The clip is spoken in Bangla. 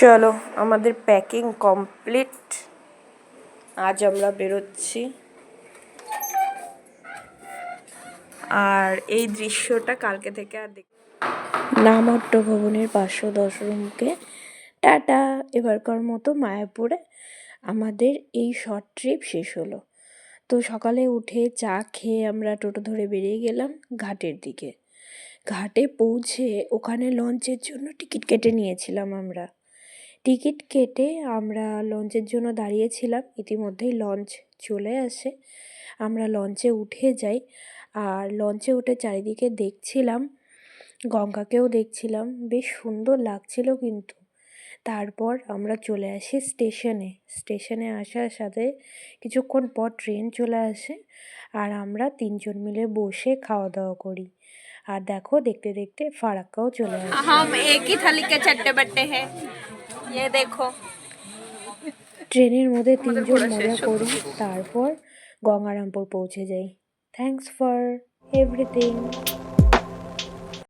চলো আমাদের প্যাকিং কমপ্লিট। আজ আমরা বেরোচ্ছি। আর এই দৃশ্যটা কালকে থেকে আর নামট্ট ভবনের 510 রুমকে টাটা। এবারকার মতো মায়াপুরে আমাদের এই শর্ট ট্রিপ শেষ হলো। তো সকালে উঠে চা খেয়ে আমরা টোটো ধরে বেরিয়ে গেলাম ঘাটের দিকে। ঘাটে পৌঁছে ওখানে লঞ্চের জন্য টিকিট কেটে নিয়েছিলাম আমরা। টিকিট কেটে আমরা লঞ্চের জন্য দাঁড়িয়েছিলাম। ইতিমধ্যেই লঞ্চ চলে আসে, আমরা লঞ্চে উঠে যাই। আর লঞ্চে উঠে চারিদিকে দেখছিলাম, গঙ্গাকেও দেখছিলাম, বেশ সুন্দর লাগছিল কিন্তু। তারপর আমরা চলে আসি স্টেশনে আসার সাথে কিছুক্ষণ পর ট্রেন চলে আসে। আর আমরা 3জন মিলে বসে খাওয়া দাওয়া করি। আর দেখো দেখতে দেখতে ফারাক্কাও চলে আসে। हम एक ही थाली के चट्टे बट्टे हैं, ये देखो। ট্রেনের মধ্যে 3জন মজা করি, তারপর গঙ্গারামপুর পৌঁছে যাই। Thanks for everything.